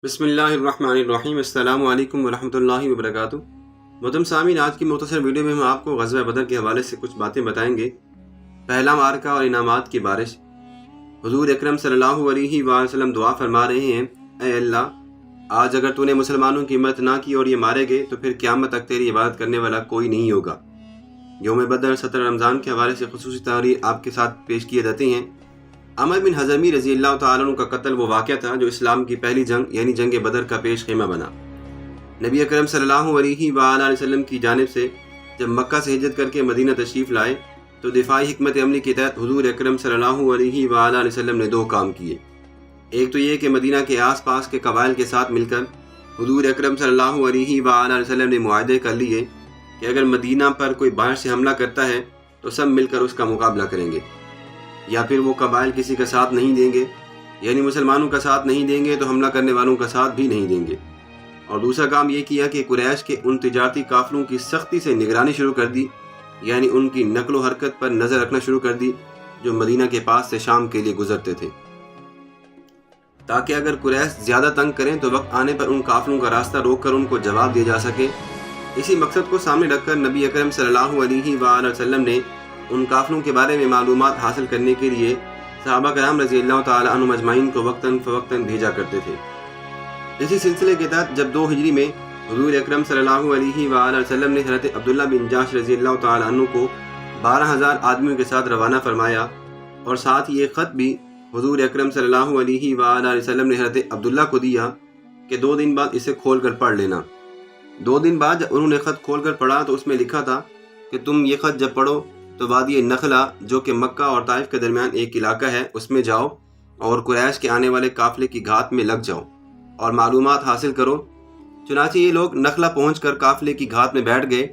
بسم اللہ الرحمن الرحیم۔ السلام علیکم ورحمۃ اللہ وبرکاتہ۔ محترم سامعین، آج کی مختصر ویڈیو میں ہم آپ کو غزوہ بدر کے حوالے سے کچھ باتیں بتائیں گے۔ پہلا معرکہ اور انعامات کی بارش۔ حضور اکرم صلی اللہ علیہ وآلہ وسلم دعا فرما رہے ہیں، اے اللہ، آج اگر تو نے مسلمانوں کی مدد نہ کی اور یہ مارے گئے تو پھر قیامت تک تیری عبادت کرنے والا کوئی نہیں ہوگا۔ یوم بدر 17 رمضان کے حوالے سے خصوصی تحریر آپ کے ساتھ پیش کیے جاتے ہیں۔ عمر بن حضرمی رضی اللہ تعالیٰ عنہ کا قتل وہ واقعہ تھا جو اسلام کی پہلی جنگ یعنی جنگ بدر کا پیش خیمہ بنا۔ نبی اکرم صلی اللہ علیہ وآلہ وسلم کی جانب سے جب مکہ سے ہجرت کر کے مدینہ تشریف لائے تو دفاعی حکمت عملی کے تحت حضور اکرم صلی اللہ علیہ وآلہ وسلم نے دو کام کیے۔ ایک تو یہ کہ مدینہ کے آس پاس کے قبائل کے ساتھ مل کر حضور اکرم صلی اللہ علیہ وآلہ وسلم نے معاہدے کر لیے کہ اگر مدینہ پر کوئی باہر سے حملہ کرتا ہے تو سب مل کر اس کا مقابلہ کریں گے، یا پھر وہ قبائل کسی کا ساتھ نہیں دیں گے، یعنی مسلمانوں کا ساتھ نہیں دیں گے تو حملہ کرنے والوں کا ساتھ بھی نہیں دیں گے۔ اور دوسرا کام یہ کیا کہ قریش کے ان تجارتی قافلوں کی سختی سے نگرانی شروع کر دی، یعنی ان کی نقل و حرکت پر نظر رکھنا شروع کر دی جو مدینہ کے پاس سے شام کے لیے گزرتے تھے، تاکہ اگر قریش زیادہ تنگ کریں تو وقت آنے پر ان قافلوں کا راستہ روک کر ان کو جواب دیا جا سکے۔ اسی مقصد کو سامنے رکھ کر نبی اکرم صلی اللہ علیہ وآلہ وسلم نے ان قافلوں کے بارے میں معلومات حاصل کرنے کے لیے صحابہ کرام رضی اللہ تعالیٰ عنہم اجمعین کو وقتاً فوقتاً بھیجا کرتے تھے۔ اسی سلسلے کے تحت جب 2 ہجری میں حضور اکرم صلی اللہ علیہ وآلہ وسلم نے حضرت عبداللہ بن جاش رضی اللہ تعالیٰ عنہ کو 12,000 آدمیوں کے ساتھ روانہ فرمایا، اور ساتھ ہی ایک خط بھی حضور اکرم صلی اللہ علیہ وآلہ وسلم نے حضرت عبداللہ کو دیا کہ 2 دن بعد اسے کھول کر پڑھ لینا۔ 2 دن بعد جب انہوں نے خط کھول کر پڑھا تو اس میں لکھا تھا کہ تم یہ خط جب پڑھو تو وادی نخلہ جو کہ مکہ اور طائف کے درمیان ایک علاقہ ہے اس میں جاؤ اور قریش کے آنے والے قافلے کی گھات میں لگ جاؤ اور معلومات حاصل کرو۔ چنانچہ یہ لوگ نخلہ پہنچ کر قافلے کی گھات میں بیٹھ گئے۔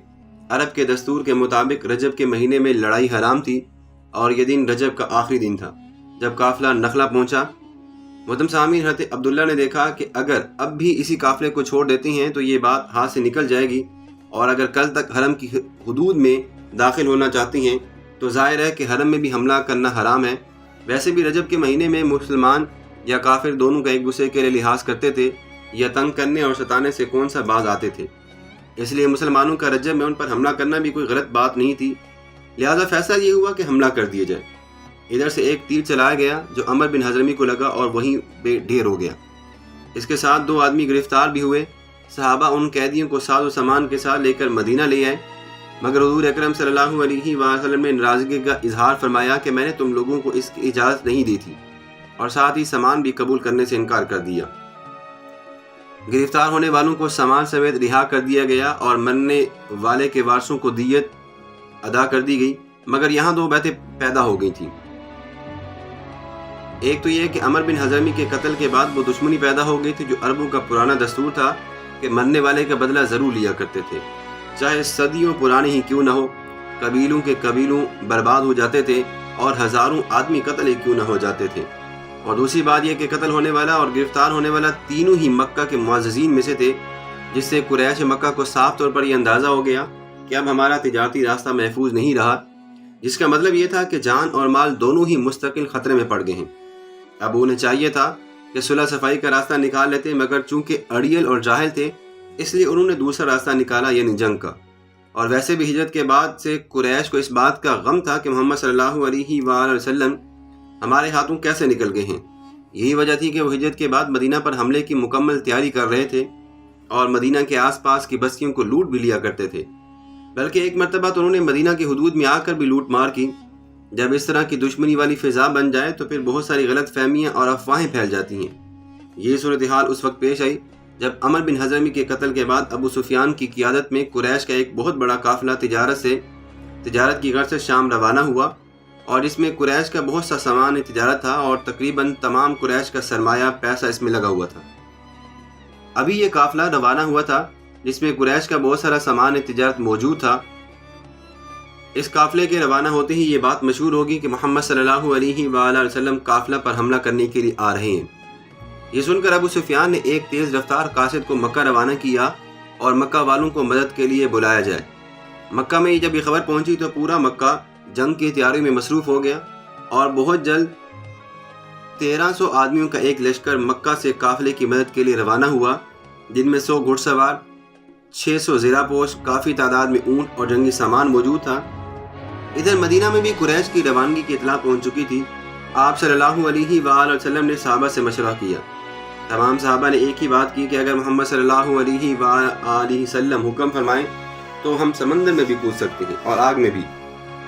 عرب کے دستور کے مطابق رجب کے مہینے میں لڑائی حرام تھی اور یہ دن رجب کا آخری دن تھا جب قافلہ نخلہ پہنچا۔ محترم سامعین، حضرت عبداللہ نے دیکھا کہ اگر اب بھی اسی قافلے کو چھوڑ دیتے ہیں تو یہ بات ہاتھ سے نکل جائے گی، اور اگر کل تک حرم کی حدود میں داخل ہونا چاہتی ہیں تو ظاہر ہے کہ حرم میں بھی حملہ کرنا حرام ہے۔ ویسے بھی رجب کے مہینے میں مسلمان یا کافر دونوں کا ایک دوسرے کے لیے لحاظ کرتے تھے، یا تنگ کرنے اور ستانے سے کون سا باز آتے تھے، اس لیے مسلمانوں کا رجب میں ان پر حملہ کرنا بھی کوئی غلط بات نہیں تھی۔ لہذا فیصلہ یہ ہوا کہ حملہ کر دیا جائے۔ ادھر سے ایک تیر چلایا گیا جو عمر بن حضرمی کو لگا اور وہیں پہ ڈھیر ہو گیا۔ اس کے ساتھ 2 آدمی گرفتار بھی ہوئے۔ صحابہ ان قیدیوں کو ساز و سامان کے ساتھ لے کر مدینہ لے آئے، مگر حضور اکرم صلی اللہ علیہ وآلہ وسلم نے ناراضگی کا اظہار فرمایا کہ میں نے تم لوگوں کو اس کی اجازت نہیں دی تھی، اور ساتھ ہی سامان بھی قبول کرنے سے انکار کر دیا۔ گرفتار ہونے والوں کو سامان سمیت رہا کر دیا گیا اور مرنے والے کے وارثوں کو دیت ادا کر دی گئی، مگر یہاں 2 باتیں پیدا ہو گئی تھیں۔ ایک تو یہ کہ عمر بن حضرمی کے قتل کے بعد وہ دشمنی پیدا ہو گئی تھی جو عربوں کا پرانا دستور تھا کہ مرنے والے کا بدلہ ضرور لیا کرتے تھے، چاہے صدیوں پرانے ہی کیوں نہ ہو۔ قبیلوں کے قبیلوں برباد ہو جاتے تھے اور ہزاروں آدمی قتل ہی کیوں نہ ہو جاتے تھے۔ اور دوسری بات یہ کہ قتل ہونے والا اور گرفتار ہونے والا تینوں ہی مکہ کے معززین میں سے تھے، جس سے قریش مکہ کو صاف طور پر یہ اندازہ ہو گیا کہ اب ہمارا تجارتی راستہ محفوظ نہیں رہا، جس کا مطلب یہ تھا کہ جان اور مال دونوں ہی مستقل خطرے میں پڑ گئے ہیں۔ اب انہیں چاہیے تھا کہ صلح صفائی کا راستہ نکال لیتے، مگر چونکہ اڑیل اور جاہل تھے اس لیے انہوں نے دوسرا راستہ نکالا، یعنی جنگ کا۔ اور ویسے بھی ہجرت کے بعد سے قریش کو اس بات کا غم تھا کہ محمد صلی اللہ علیہ وآلہ وسلم ہمارے ہاتھوں کیسے نکل گئے ہیں۔ یہی وجہ تھی کہ وہ ہجرت کے بعد مدینہ پر حملے کی مکمل تیاری کر رہے تھے اور مدینہ کے آس پاس کی بستیوں کو لوٹ بھی لیا کرتے تھے، بلکہ ایک مرتبہ تو انہوں نے مدینہ کی حدود میں آ کر بھی لوٹ مار کی۔ جب اس طرح کی دشمنی والی فضا بن جائے تو پھر بہت ساری غلط فہمیاں اور افواہیں پھیل جاتی ہیں۔ یہ صورتحال اس وقت پیش آئی جب عمر بن حضرمی کے قتل کے بعد ابو سفیان کی قیادت میں قریش کا ایک بہت بڑا قافلہ تجارت کی غرض سے شام روانہ ہوا، اور اس میں قریش کا بہت سا سامان تجارت تھا اور تقریباً تمام قریش کا سرمایہ پیسہ اس میں لگا ہوا تھا۔ ابھی یہ قافلہ روانہ ہوا تھا جس میں قریش کا بہت سارا سامان تجارت موجود تھا۔ اس قافلے کے روانہ ہوتے ہی یہ بات مشہور ہوگی کہ محمد صلی اللہ علیہ وآلہ وسلم قافلہ پر حملہ کرنے کے لیے آ رہے ہیں۔ یہ سن کر ابو سفیان نے ایک تیز رفتار قاصد کو مکہ روانہ کیا اور مکہ والوں کو مدد کے لیے بلایا جائے۔ مکہ میں جب یہ خبر پہنچی تو پورا مکہ جنگ کی تیاری میں مصروف ہو گیا، اور بہت جلد 1300 آدمیوں کا ایک لشکر مکہ سے قافلے کی مدد کے لیے روانہ ہوا، جن میں 100 گھڑ سوار، 600 زیرہ پوش، کافی تعداد میں اونٹ اور جنگی سامان موجود تھا۔ ادھر مدینہ میں بھی قریش کی روانگی کی اطلاع پہنچ چکی تھی۔ آپ صلی اللہ علیہ وآلہ وسلم نے صحابہ سے مشورہ کیا۔ تمام صحابہ نے ایک ہی بات کی کہ اگر محمد صلی اللہ علیہ وآلہ وسلم حکم فرمائیں تو ہم سمندر میں بھی کود سکتے ہیں اور آگ میں بھی۔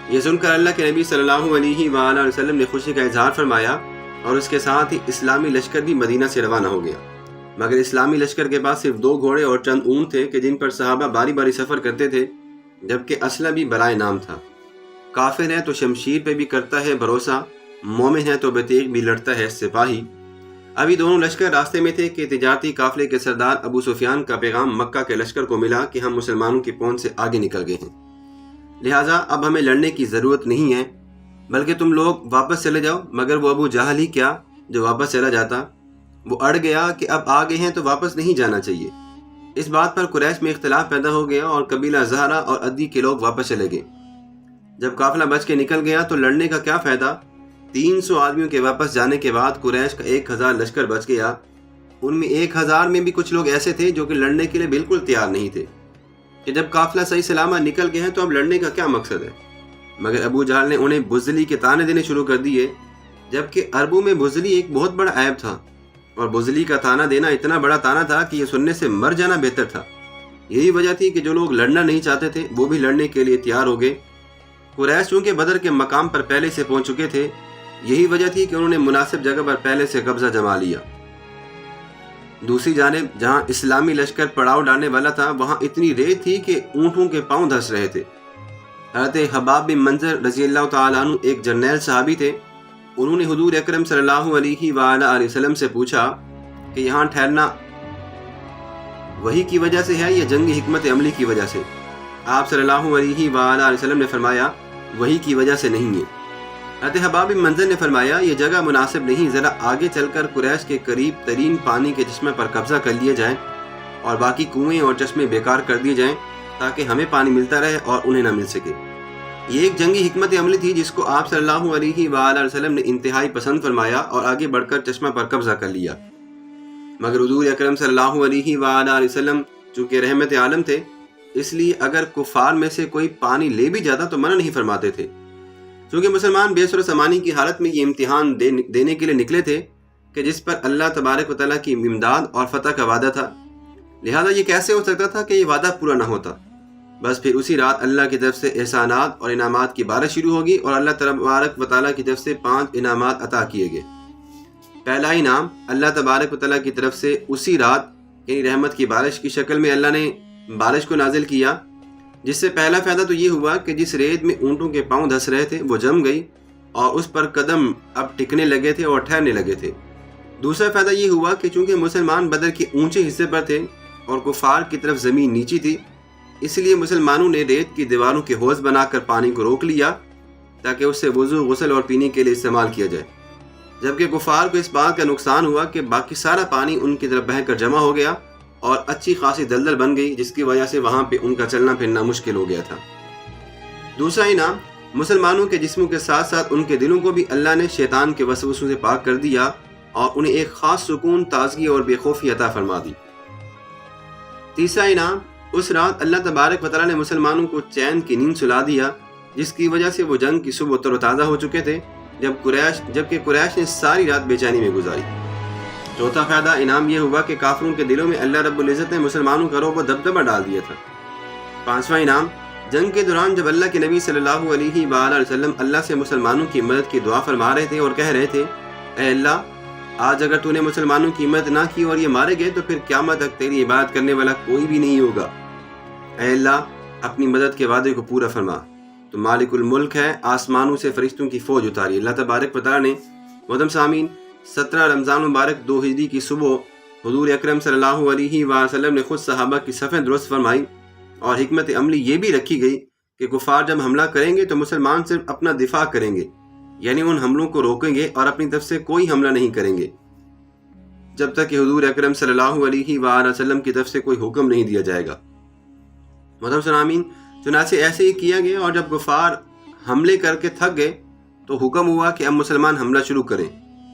یہ سن کر اللہ کے نبی صلی اللہ علیہ وآلہ وسلم نے خوشی کا اظہار فرمایا اور اس کے ساتھ ہی اسلامی لشکر بھی مدینہ سے روانہ ہو گیا۔ مگر اسلامی لشکر کے پاس صرف 2 گھوڑے اور چند اونٹ تھے کہ جن پر صحابہ باری باری سفر کرتے تھے، جبکہ اسلحہ بھی برائے نام تھا۔ کافر ہے تو شمشیر پہ بھی کرتا ہے بھروسہ، مومن ہے تو بتیغ بھی لڑتا ہے سپاہی۔ ابھی دونوں لشکر راستے میں تھے کہ تجارتی قافلے کے سردار ابو سفیان کا پیغام مکہ کے لشکر کو ملا کہ ہم مسلمانوں کی پہنچ سے آگے نکل گئے ہیں، لہٰذا اب ہمیں لڑنے کی ضرورت نہیں ہے، بلکہ تم لوگ واپس چلے جاؤ۔ مگر وہ ابو جہل ہی کیا جو واپس چلا جاتا، وہ اڑ گیا کہ اب آگے ہیں تو واپس نہیں جانا چاہیے۔ اس بات پر قریش میں اختلاف پیدا ہو گیا اور قبیلہ زہرہ اور عدی کے لوگ واپس چلے گئے۔ جب قافلہ بچ کے نکل گیا تو لڑنے کا کیا فائدہ؟ 300 آدمیوں کے واپس جانے کے بعد قریش کا 1000 لشکر بچ گیا۔ ان میں 1000 میں بھی کچھ لوگ ایسے تھے جو کہ لڑنے کے لیے بالکل تیار نہیں تھے کہ جب قافلہ صحیح سلامت نکل گئے ہیں تو اب لڑنے کا کیا مقصد ہے۔ مگر ابو جہل نے انہیں بزدلی کے طعنے دینے شروع کر دیے، جبکہ عربوں میں بزدلی ایک بہت بڑا عیب تھا، اور بزدلی کا طعنہ دینا اتنا بڑا طعنہ تھا کہ یہ سننے سے مر جانا بہتر تھا۔ یہی وجہ تھی کہ جو لوگ لڑنا نہیں چاہتے تھے وہ بھی لڑنے کے لیے تیار ہو گئے۔ قریش چونکہ بدر کے مقام پر پہلے سے پہنچ چکے تھے، یہی وجہ تھی کہ انہوں نے مناسب جگہ پر پہلے سے قبضہ جما لیا۔ دوسری جانب جہاں اسلامی لشکر پڑاؤ ڈالنے والا تھا، وہاں اتنی ریت تھی کہ اونٹوں کے پاؤں دھس رہے تھے۔ حضرت حباب بن منظر رضی اللہ تعالیٰ عنہ ایک جرنیل صحابی تھے۔ انہوں نے حضور اکرم صلی اللہ علیہ وآلہ وسلم سے پوچھا کہ یہاں ٹھہرنا وحی کی وجہ سے ہے یا جنگی حکمت عملی کی وجہ سے؟ آپ صلی اللہ علیہ وآلہ وسلم نے فرمایا وحی کی وجہ سے نہیں ہے۔ حضرت حباب بن منظر نے فرمایا یہ جگہ مناسب نہیں، ذرا آگے چل کر قریش کے قریب ترین پانی کے چشمے پر قبضہ کر لیے جائیں اور باقی کنویں اور چشمے بیکار کر دیے جائیں تاکہ ہمیں پانی ملتا رہے اور انہیں نہ مل سکے۔ یہ ایک جنگی حکمت عملی تھی جس کو آپ صلی اللہ علیہ وآلہ وسلم نے انتہائی پسند فرمایا اور آگے بڑھ کر چشمہ پر قبضہ کر لیا۔ مگر حضور اکرم صلی اللہ علیہ وآلہ وسلم چونکہ رحمت عالم تھے، اس لیے اگر کفار میں سے کوئی پانی لے بھی جاتا تو منع نہیں فرماتے تھے۔ چونکہ مسلمان بے سر و سامانی کی حالت میں یہ امتحان دینے کے لیے نکلے تھے کہ جس پر اللہ تبارک و تعالیٰ کی امداد اور فتح کا وعدہ تھا، لہذا یہ کیسے ہو سکتا تھا کہ یہ وعدہ پورا نہ ہوتا۔ بس پھر اسی رات اللہ کی طرف سے احسانات اور انعامات کی بارش شروع ہوگی اور اللہ تبارک و تعالیٰ کی طرف سے 5 انعامات عطا کیے گئے۔ پہلا انعام اللہ تبارک و تعالیٰ کی طرف سے اسی رات یعنی رحمت کی بارش کی شکل میں اللہ نے بارش کو نازل کیا، جس سے پہلا فائدہ تو یہ ہوا کہ جس ریت میں اونٹوں کے پاؤں دھس رہے تھے وہ جم گئی اور اس پر قدم اب ٹکنے لگے تھے اور ٹھہرنے لگے تھے۔ دوسرا فائدہ یہ ہوا کہ چونکہ مسلمان بدر کے اونچے حصے پر تھے اور کفار کی طرف زمین نیچی تھی، اس لیے مسلمانوں نے ریت کی دیواروں کے حوض بنا کر پانی کو روک لیا تاکہ اس سے وضو، غسل اور پینے کے لیے استعمال کیا جائے، جبکہ کفار کو اس بات کا نقصان ہوا کہ باقی سارا پانی ان کی طرف بہہ کر جمع ہو گیا اور اچھی خاصی دلدل بن گئی، جس کی وجہ سے وہاں پہ ان کا چلنا پھرنا مشکل ہو گیا تھا۔ دوسرا انعام، مسلمانوں کے جسموں کے ساتھ ساتھ ان کے دلوں کو بھی اللہ نے شیطان کے وسوسوں سے پاک کر دیا اور انہیں ایک خاص سکون، تازگی اور بے خوفی عطا فرما دی۔ تیسرا انعام، اس رات اللہ تبارک و تعالیٰ نے مسلمانوں کو چین کی نیند سلا دیا، جس کی وجہ سے وہ جنگ کی صبح تر و تازہ ہو چکے تھے، جبکہ قریش نے ساری رات بے چینی میں گزاری۔ چوتھا فائدہ انعام یہ ہوا کہ کافروں کے دلوں میں اللہ رب العزت نے مسلمانوں کا رعب و دبدبہ ڈال دیا تھا۔ پانچواں انعام، جنگ کے دوران جب اللہ کے نبی صلی اللہ علیہ وآلہ وسلم اللہ سے مسلمانوں کی مدد کی دعا فرما رہے تھے اور کہہ رہے تھے، اے اللہ، آج اگر تو نے مسلمانوں کی مدد نہ کی اور یہ مارے گئے تو پھر قیامت تک تیری عبادت کرنے والا کوئی بھی نہیں ہوگا۔ اے اللہ، اپنی مدد کے وعدے کو پورا فرما، تو مالک الملک ہے، آسمانوں سے فرشتوں کی فوج اتاری۔ اللہ تبارک و تعالیٰ نے محترم سامعین 17 رمضان مبارک 2 ہجری کی صبح حضور اکرم صلی اللہ علیہ وآلہ وسلم نے خود صحابہ کی صفیں درست فرمائی اور حکمت عملی یہ بھی رکھی گئی کہ کفار جب حملہ کریں گے تو مسلمان صرف اپنا دفاع کریں گے، یعنی ان حملوں کو روکیں گے اور اپنی طرف سے کوئی حملہ نہیں کریں گے جب تک کہ حضور اکرم صلی اللہ علیہ وآلہ وسلم کی طرف سے کوئی حکم نہیں دیا جائے گا۔ محترم سامعین، چنانچہ ایسے ہی کیا گیا اور جب کفار حملے کر کے تھک گئے تو حکم ہوا کہ اب مسلمان حملہ شروع کریں۔